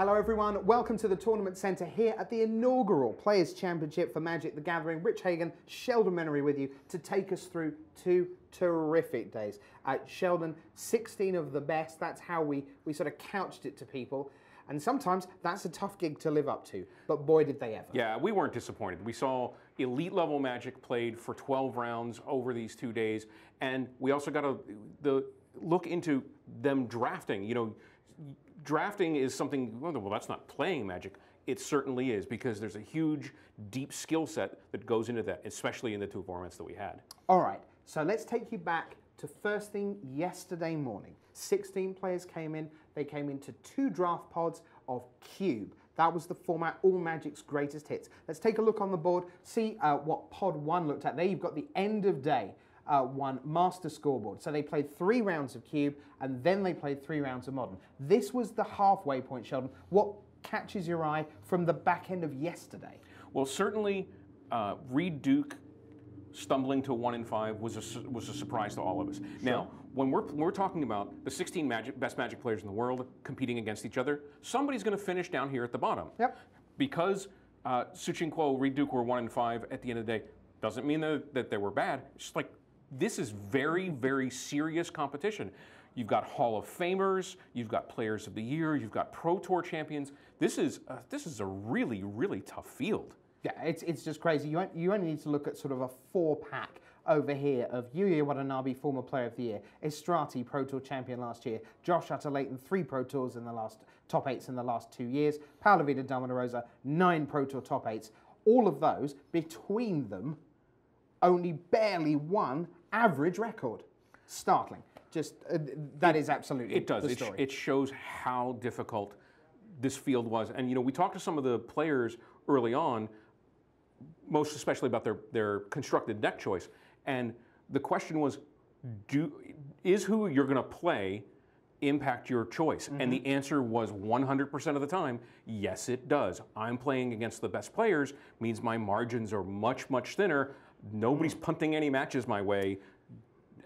Hello everyone, welcome to the Tournament Centre here at the inaugural Players' Championship for Magic the Gathering. Rich Hagon, Sheldon Menery with you to take us through two terrific days. Sheldon, 16 of the best, that's how we sort of couched it to people. And sometimes that's a tough gig to live up to, but boy did they ever. Yeah, we weren't disappointed. We saw elite level Magic played for 12 rounds over these 2 days, and we also got to look into them drafting. You know, drafting is something, well, that's not playing Magic. It certainly is, because there's a huge, deep skill set that goes into that, especially in the two formats that we had. All right, so let's take you back to first thing yesterday morning. 16 players came in. They came into 2 draft pods of Cube. That was the format, all Magic's greatest hits. Let's take a look on the board, see what pod 1 looked at. There you've got the end of day 1 master scoreboard. So they played 3 rounds of Cube, and then they played 3 rounds of Modern. This was the halfway point, Sheldon. What catches your eye from the back end of yesterday? Well, certainly Reed Duke stumbling to 1 in 5 was a surprise to all of us. Sure. Now, when we're talking about the 16 best Magic players in the world competing against each other, somebody's going to finish down here at the bottom. Yep. Because Suchin Kuo, Reed Duke were 1 in 5 at the end of the day, doesn't mean that they were bad. It's just like, this is very, very serious competition. You've got Hall of Famers, you've got Players of the Year, you've got Pro Tour champions. This is a really, really tough field. Yeah, it's just crazy. You only need to look at sort of a 4-pack over here of Yuya Watanabe, former Player of the Year, Estrati, Pro Tour champion last year, Josh Utter-Layton, 3 Pro Tours in the last top 8s in the last 2 years, Paolo Vida Damarosa, 9 Pro Tour top 8s. All of those, between them, only barely 1 average record. Startling. Just that is absolutely it does. The story. It shows how difficult this field was. And you know, we talked to some of the players early on, most especially about their constructed deck choice. And the question was, is who you're going to play impact your choice? Mm-hmm. And the answer was 100% of the time, yes, it does. I'm playing against the best players, means my margins are much, much thinner. Nobody's punting any matches my way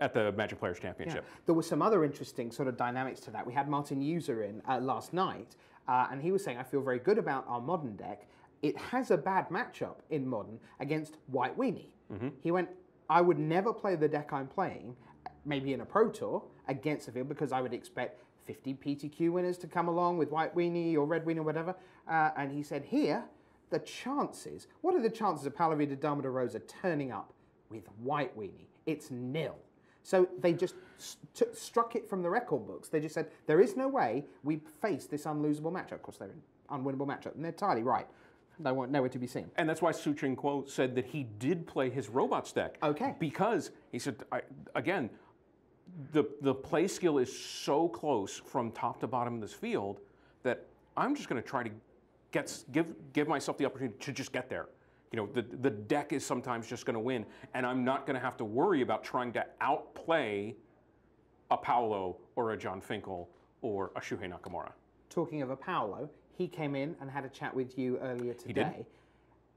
at the Magic Players Championship. Yeah. There were some other interesting sort of dynamics to that. We had Martin User in last night, and he was saying, I feel very good about our Modern deck. It has a bad matchup in Modern against White Weenie. Mm-hmm. He went, I would never play the deck I'm playing, maybe in a Pro Tour, against the field, because I would expect 50 PTQ winners to come along with White Weenie or Red Weenie or whatever. And he said, here, the chances, what are the chances of Paolo Vida Damarosa turning up with White Weenie? It's nil. So they just struck it from the record books. They just said, there is no way we face this unlosable matchup. Of course, they're an unwinnable matchup, and they're entirely right. They weren't nowhere to be seen. And that's why Suchin Kuo said that he did play his robots deck. Okay. Because he said, again, the play skill is so close from top to bottom of this field that I'm just going to try to give myself the opportunity to just get there. You know, the deck is sometimes just going to win, and I'm not going to have to worry about trying to outplay a Paolo or a John Finkel or a Shuhei Nakamura. Talking of a Paolo, he came in and had a chat with you earlier today.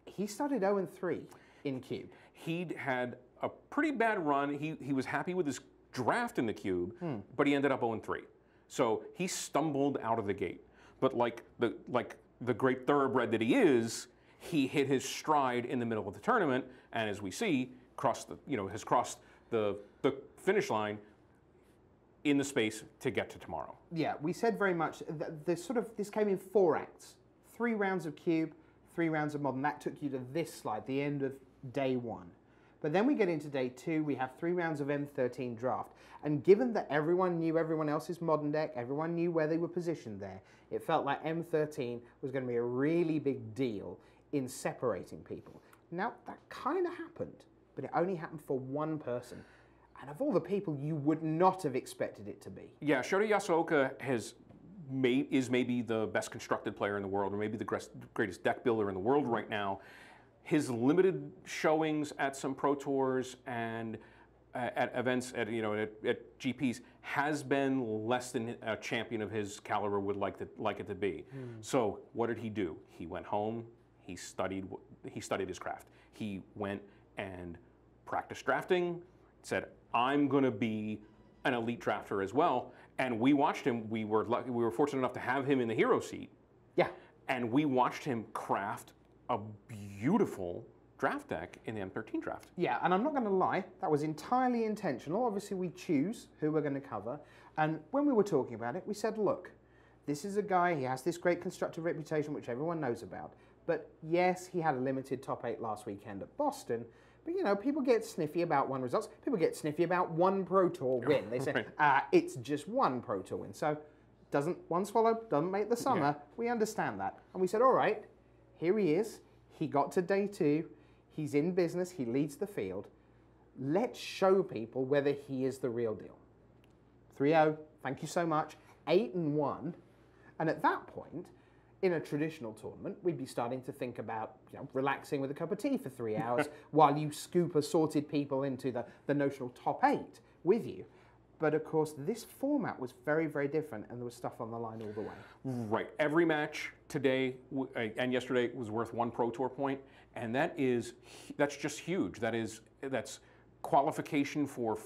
He started 0-3 in Cube. He'd had a pretty bad run. He was happy with his draft in the Cube, but he ended up 0-3. So he stumbled out of the gate. But like the great thoroughbred that he is, he hit his stride in the middle of the tournament, and as we see, has crossed the finish line in the space to get to tomorrow. Yeah, we said very much this came in 4 acts. 3 rounds of Cube, 3 rounds of Modern. That took you to this slide, the end of day 1. But then we get into day 2, we have 3 rounds of M13 draft. And given that everyone knew everyone else's Modern deck, everyone knew where they were positioned there, it felt like M13 was going to be a really big deal in separating people. Now, that kind of happened, but it only happened for 1 person. And of all the people, you would not have expected it to be. Yeah, Shouta Yasooka is maybe the best constructed player in the world, or maybe the greatest deck builder in the world right now. His limited showings at some Pro Tours and at events at GPs has been less than a champion of his caliber would like it to be. So what did he do? He went home. He studied his craft. He went and practiced drafting, said, I'm going to be an elite drafter as well. And we watched him. We were fortunate enough to have him in the hero seat. Yeah. And we watched him craft a beautiful draft deck in the M13 draft. Yeah, and I'm not going to lie, that was entirely intentional. Obviously, we choose who we're going to cover. And when we were talking about it, we said, look, this is a guy, he has this great constructive reputation, which everyone knows about. But yes, he had a limited top 8 last weekend at Boston. But, you know, people get sniffy about one results. People get sniffy about one Pro Tour win. They say, it's just one Pro Tour win. So one swallow doesn't make the summer. Yeah. We understand that. And we said, all right, here he is. He got to day 2. He's in business. He leads the field. Let's show people whether he is the real deal. 3-0, thank you so much. 8-1. And at that point, in a traditional tournament, we'd be starting to think about relaxing with a cup of tea for 3 hours while you scoop assorted people into the notional top 8 with you. But of course, this format was very, very different, and there was stuff on the line all the way. Right. Every match today and yesterday was worth 1 Pro Tour point, and that's just huge. That's qualification for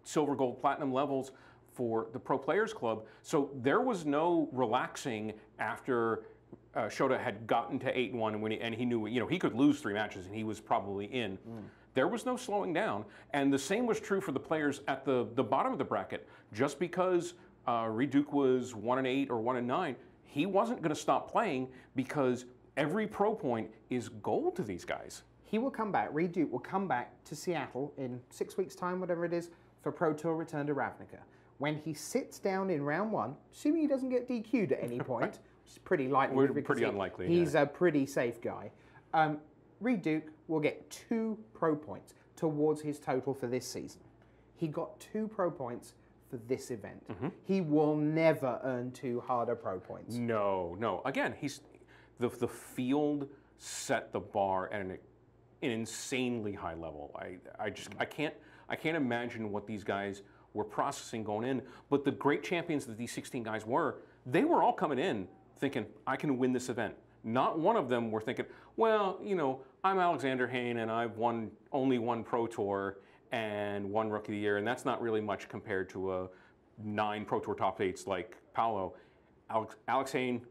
silver, gold, platinum levels for the Pro Players Club. So there was no relaxing after Shouta had gotten to 8-1 and he knew he could lose 3 matches and he was probably in. There was no slowing down, and the same was true for the players at the bottom of the bracket. Just because Reed Duke was 1-8 or 1-9, he wasn't going to stop playing because every pro point is gold to these guys. He will come back. Reed Duke will come back to Seattle in 6 weeks' time, whatever it is, for Pro Tour return to Ravnica. When he sits down in round 1, assuming he doesn't get DQ'd at any point, which is pretty likely. We're pretty unlikely. He's a pretty safe guy. Reed Duke will get 2 pro points towards his total for this season. He got 2 pro points for this event. He will never earn 2 harder pro points. No. Again, the field set the bar at an insanely high level. I can't imagine what these guys were processing going in. But the great champions that these 16 guys were, they were all coming in thinking, I can win this event. Not one of them were thinking, well, I'm Alexander Hayne and I've won only 1 Pro Tour and 1 Rookie of the Year, and that's not really much compared to 9 Pro Tour top 8s like Paolo. Alex Hayne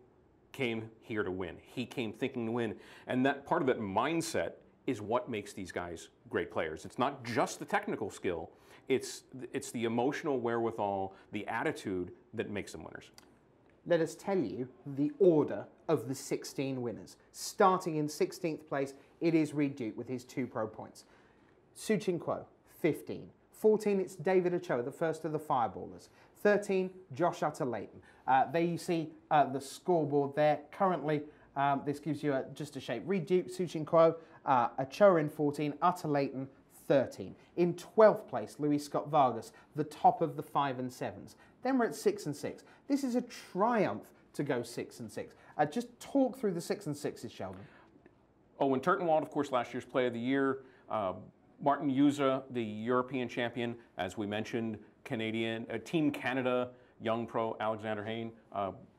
came here to win. He came thinking to win. And that part of that mindset is what makes these guys great players. It's not just the technical skill, it's the emotional wherewithal, the attitude that makes them winners. Let us tell you the order of the 16 winners. Starting in 16th place, it is Reed Duke with his 2 pro points. Su Chin Kuo, 15. 14, it's David Ochoa, the first of the Fireballers. 13, Josh Utter-Layton. There you see the scoreboard there. Currently, this gives you just a shape. Reed Duke, Su Chin Kuo, Ochoa in 14, Utter-Layton 13. In 12th place, Luis Scott Vargas, the top of the 5 and 7s. Then we're at 6 and 6. This is a triumph to go 6 and 6. Just talk through the 6 and 6s, Sheldon. Owen Turtenwald, of course, last year's Player of the Year. Martin Yuza, the European champion, as we mentioned, Canadian, Team Canada, young pro Alexander Hayne.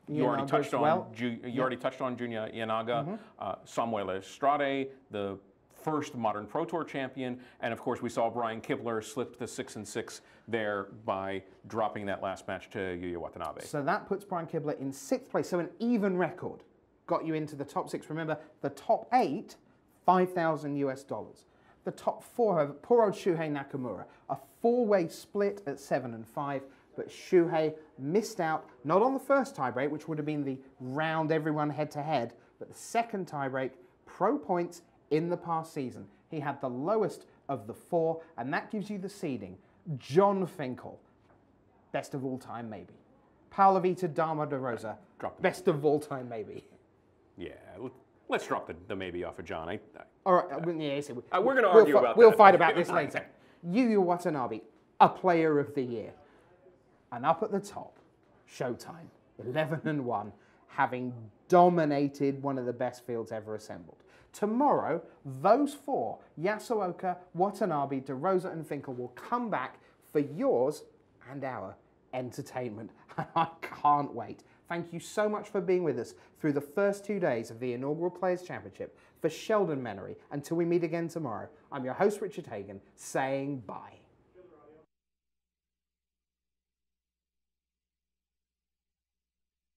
You already touched on Junya Yanaga, Samuel Estrade, the first modern Pro Tour champion, and of course we saw Brian Kibler slip to 6 and 6 there by dropping that last match to Yuya Watanabe. So that puts Brian Kibler in 6th place. So an even record got you into the top 6. Remember, the top 8, $5,000. The top 4, poor old Shuhei Nakamura, a 4-way split at 7 and 5. But Shuhei missed out, not on the first tiebreak, which would have been the round everyone head-to-head, but the second tiebreak, pro points in the past season. He had the lowest of the 4, and that gives you the seeding. John Finkel, best of all time, maybe. Paolo Vita Dama de Rosa, best of all time, maybe. Yeah, let's drop the maybe off of John. All right, we're going to argue about that. We'll fight about this later. Yuya Watanabe, a Player of the Year. And up at the top, Showtime, 11-1, having dominated one of the best fields ever assembled. Tomorrow, those 4, Yasuoka, Watanabe, De Rosa, and Finkel, will come back for yours and our entertainment. I can't wait. Thank you so much for being with us through the first 2 days of the inaugural Players' Championship. For Sheldon Menery, until we meet again tomorrow, I'm your host, Richard Hagan, saying bye.